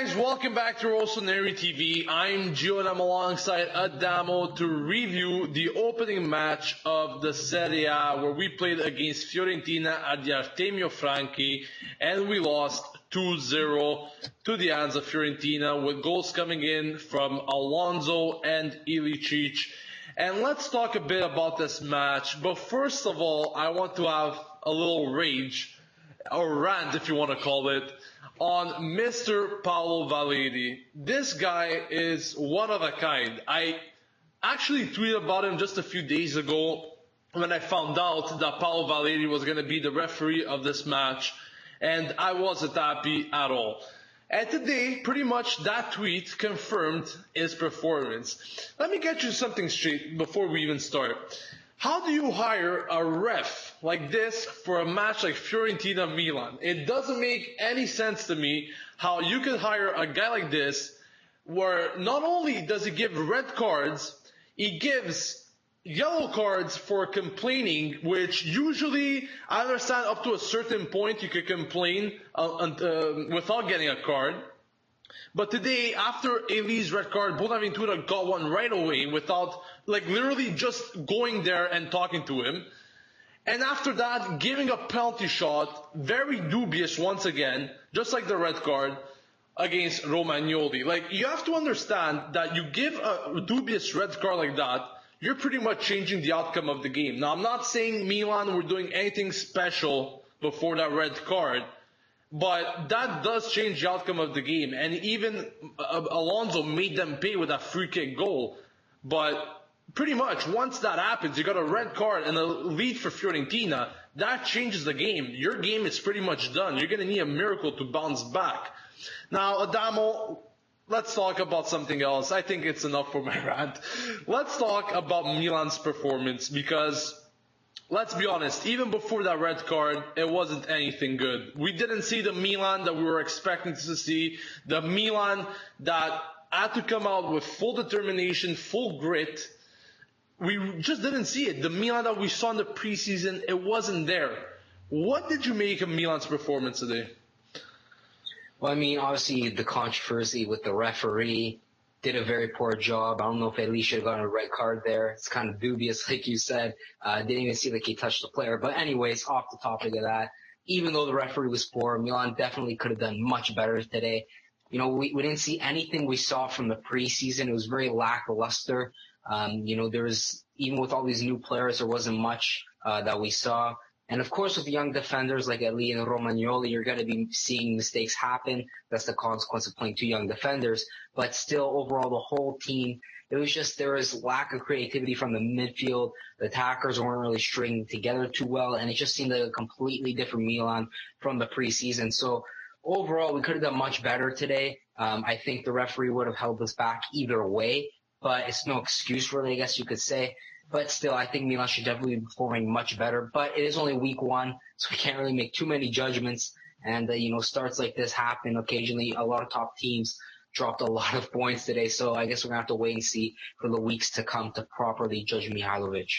guys, welcome back to Rossoneri TV. I'm Gio and I'm alongside Adamo to review the opening match of the Serie A where we played against Fiorentina at the Artemio Franchi and we lost 2-0 to the hands of Fiorentina with goals coming in from Alonso and Ilicic. And let's talk a bit about this match. But first of all, I want to have a little rage, or rant if you want to call it, on Mr. Paolo Valeri. This guy is one of a kind. I actually tweeted about him just a few days ago when I found out that Paolo Valeri was going to be the referee of this match, and I wasn't happy at all. And today, pretty much that tweet confirmed his performance. Let me get you something straight before we even start. How do you hire a ref like this for a match like Fiorentina-Milan? It doesn't make any sense to me how you can hire a guy like this where not only does he give red cards, he gives yellow cards for complaining, which usually, I understand up to a certain point you could complain without getting a card. But today, after Eli's red card, Bonaventura got one right away without, literally just going there and talking to him. And after that, giving a penalty shot, very dubious once again, just like the red card against Romagnoli. You have to understand that you give a dubious red card like that, you're pretty much changing the outcome of the game. Now, I'm not saying Milan were doing anything special before that red card, but that does change the outcome of the game. And even Alonso made them pay with a free kick goal. But pretty much once that happens, you got a red card and a lead for Fiorentina, that changes the game. Your game is pretty much done. You're going to need a miracle to bounce back. Now, Adamo, let's talk about something else. I think it's enough for my rant. Let's talk about Milan's performance because, let's be honest, even before that red card, it wasn't anything good. We didn't see the Milan that we were expecting to see, the Milan that had to come out with full determination, full grit. We just didn't see it. The Milan that we saw in the preseason, it wasn't there. What did you make of Milan's performance today? Well, I mean, obviously the controversy with the referee did a very poor job. I don't know if Eli should have gotten a red card there. It's kind of dubious, like you said. Didn't even see like he touched the player. But anyways, off the topic of that, even though the referee was poor, Milan definitely could have done much better today. You know, we didn't see anything we saw from the preseason. It was very lackluster. There was, even with all these new players, there wasn't much that we saw. And of course, with young defenders like Eli and Romagnoli, you're going to be seeing mistakes happen. That's the consequence of playing two young defenders. But still, overall, the whole team, it was just there was lack of creativity from the midfield. The attackers weren't really stringing together too well, and it just seemed like a completely different Milan from the preseason. So overall, we could have done much better today. I think the referee would have held us back either way, but it's no excuse really, I guess you could say. But still, I think Milan should definitely be performing much better. But it is only week one, so we can't really make too many judgments. And, starts like this happen occasionally. A lot of top teams dropped a lot of points today. So I guess we're going to have to wait and see for the weeks to come to properly judge Mihajlovic.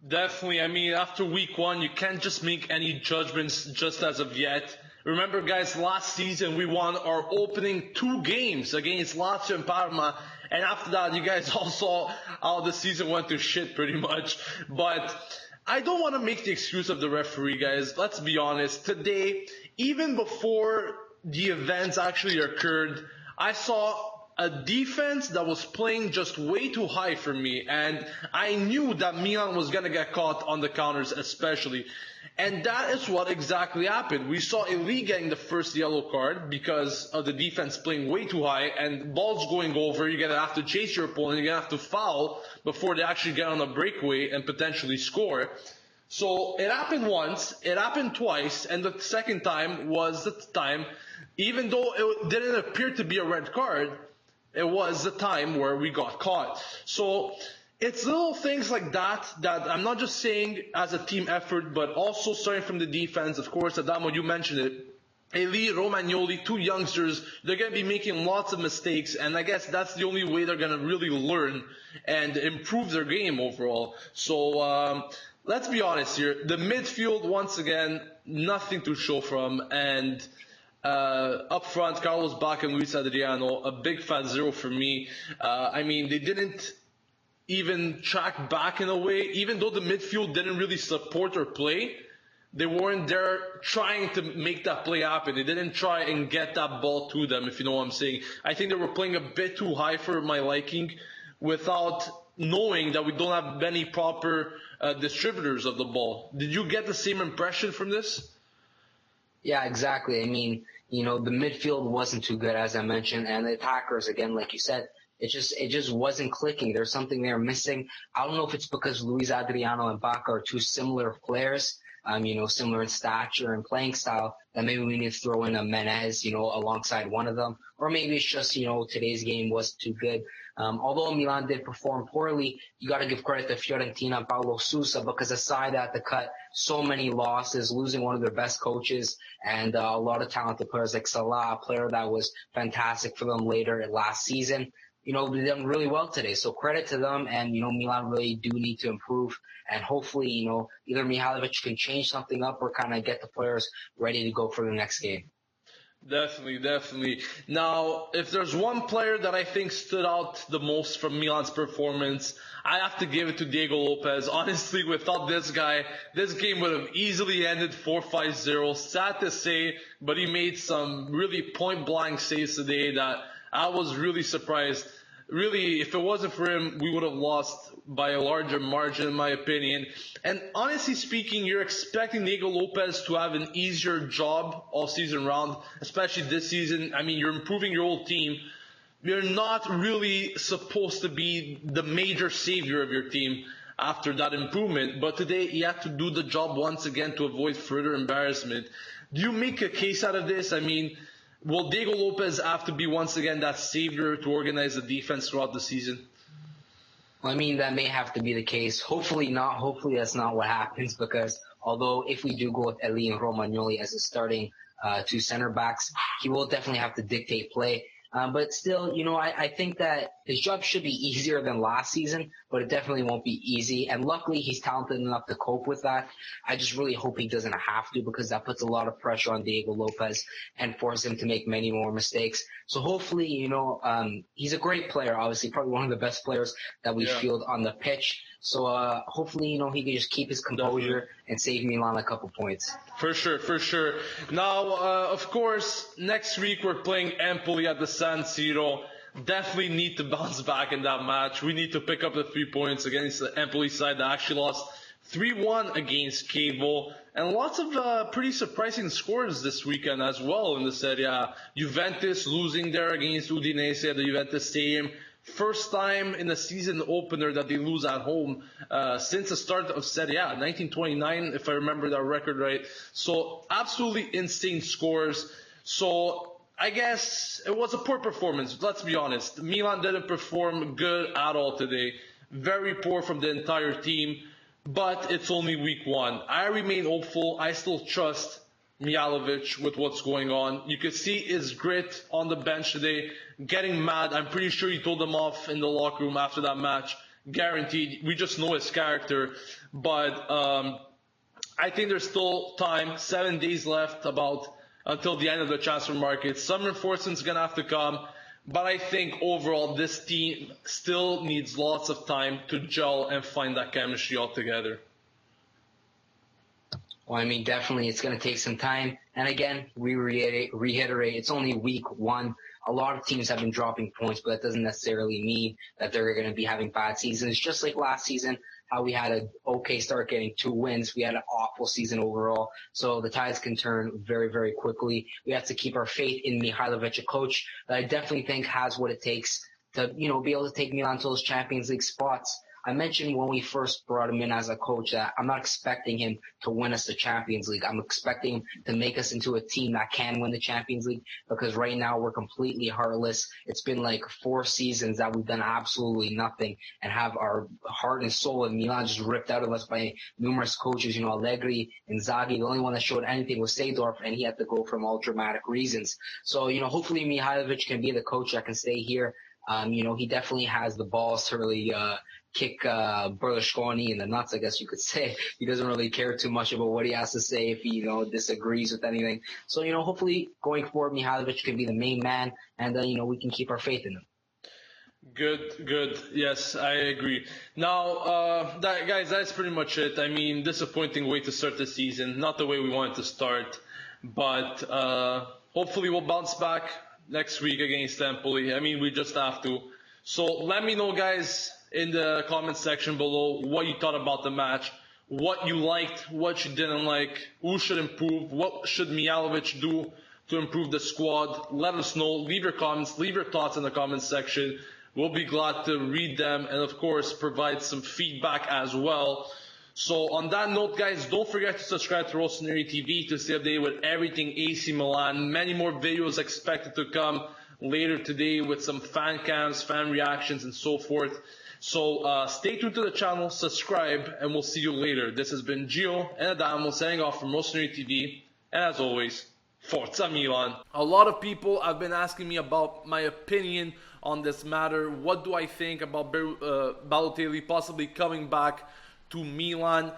Definitely. I mean, after week one, you can't just make any judgments just as of yet. Remember, guys, last season we won our opening 2 games against Lazio and Parma. And after that, you guys all saw how the season went to shit pretty much. But I don't want to make the excuse of the referee, guys. Let's be honest. Today, even before the events actually occurred, I saw a defense that was playing just way too high for me. And I knew that Milan was going to get caught on the counters especially. And that is what exactly happened. We saw Eli getting the first yellow card because of the defense playing way too high and balls going over. You're going to have to chase your opponent. You're going to have to foul before they actually get on a breakaway and potentially score. So it happened once, it happened twice, and the second time was the time, even though it didn't appear to be a red card, it was the time where we got caught. So it's little things like that I'm not just saying as a team effort, but also starting from the defense. Of course, Adamo, you mentioned it. Eli, Romagnoli, 2 youngsters, they're going to be making lots of mistakes, and I guess that's the only way they're going to really learn and improve their game overall. So let's be honest here. The midfield, once again, nothing to show from, and Up front, Carlos Bacca and Luis Adriano, a big fat zero for me. I mean, they didn't even track back in a way, even though the midfield didn't really support or play. They weren't there trying to make that play happen. They didn't try and get that ball to them, if you know what I'm saying. I think they were playing a bit too high for my liking without knowing that we don't have many proper distributors of the ball. Did you get the same impression from this? Yeah, exactly. I mean, the midfield wasn't too good, as I mentioned, and the attackers, again, like you said, it just wasn't clicking. There's something there missing. I don't know if it's because Luis Adriano and Bacca are two similar players, similar in stature and playing style, that maybe we need to throw in a Menez, alongside one of them. Or maybe it's just, today's game wasn't too good. Although Milan did perform poorly, you got to give credit to Fiorentina and Paulo Sousa, because aside at the cut, so many losses, losing one of their best coaches, and a lot of talented players like Salah, a player that was fantastic for them later last season. They done really well today. So credit to them, and, Milan really do need to improve. And hopefully, either Mihajlovic can change something up or kind of get the players ready to go for the next game. Definitely. Now, if there's one player that I think stood out the most from Milan's performance, I have to give it to Diego Lopez. Honestly, without this guy, this game would have easily ended 4-5-0. Sad to say, but he made some really point-blank saves today that I was really surprised. Really, if it wasn't for him, we would have lost by a larger margin, in my opinion. And honestly speaking, you're expecting Diego Lopez to have an easier job all season round, especially this season. I mean, you're improving your whole team. You're not really supposed to be the major savior of your team after that improvement. But today, he had to do the job once again to avoid further embarrassment. Do you make a case out of this? I mean, will Diego Lopez have to be once again that savior to organize the defense throughout the season? Well, I mean, that may have to be the case. Hopefully not. Hopefully that's not what happens, because although if we do go with Eli and Romagnoli as the starting two center backs, he will definitely have to dictate play. But still, I think that his job should be easier than last season, but it definitely won't be easy. And luckily, he's talented enough to cope with that. I just really hope he doesn't have to, because that puts a lot of pressure on Diego Lopez and forces him to make many more mistakes. So hopefully, he's a great player, obviously, probably one of the best players that we field on the pitch. So hopefully, he can just keep his composure and save Milan a couple points. For sure. Now, of course, next week we're playing Empoli at the San Siro. Definitely need to bounce back in that match. We need to pick up the 3 points against the Empoli side that actually lost 3-1 against Cavo. And lots of pretty surprising scores this weekend as well in the Serie A. Juventus losing there against Udinese at the Juventus Stadium. First time in the season opener that they lose at home since the start of Serie A, 1929, if I remember that record right. So absolutely insane scores. So I guess it was a poor performance, let's be honest. Milan didn't perform good at all today. Very poor from the entire team, but it's only week one. I remain hopeful. I still trust Mihajlovic with what's going on. You could see his grit on the bench today, getting mad. I'm pretty sure he told them off in the locker room after that match. Guaranteed. We just know his character. But I think there's still time, 7 days left until the end of the transfer market. Some reinforcements going to have to come. But I think overall this team still needs lots of time to gel and find that chemistry altogether. Well, I mean, definitely it's going to take some time. And again, we reiterate, it's only week one. A lot of teams have been dropping points, but that doesn't necessarily mean that they're going to be having bad seasons. Just like last season, how we had an okay start getting 2 wins. We had an awful season overall. So the tides can turn very, very quickly. We have to keep our faith in Mihajlovic, a coach that I definitely think has what it takes to, be able to take Milan to those Champions League spots. I mentioned when we first brought him in as a coach that I'm not expecting him to win us the Champions League. I'm expecting him to make us into a team that can win the Champions League, because right now we're completely heartless. It's been like 4 seasons that we've done absolutely nothing and have our heart and soul in Milan just ripped out of us by numerous coaches. Allegri, Inzaghi, the only one that showed anything was Seedorf, and he had to go for all dramatic reasons. So, hopefully Mihajlovic can be the coach that can stay here. He definitely has the balls to really kick Berlusconi in the nuts, I guess you could say. He doesn't really care too much about what he has to say if he, disagrees with anything. So, hopefully going forward, Mihajlovic can be the main man, and we can keep our faith in him. Good. Yes, I agree. Now, guys, that's pretty much it. I mean, disappointing way to start the season. Not the way we wanted to start, but hopefully we'll bounce back next week against Empoli. I mean, we just have to. So let me know, guys, in the comment section below what you thought about the match, what you liked, what you didn't like, who should improve, what should Mihajlovic do to improve the squad. Let us know. Leave your comments, leave your thoughts in the comment section. We'll be glad to read them and, of course, provide some feedback as well. So on that note, guys, don't forget to subscribe to Rossoneri TV to stay updated with everything AC Milan. Many more videos expected to come later today with some fan cams, fan reactions, and so forth. So stay tuned to the channel, subscribe, and we'll see you later. This has been Gio and Adamo signing off from Rossoneri TV. And as always, Forza Milan. A lot of people have been asking me about my opinion on this matter. What do I think about Balotelli possibly coming back to Milan?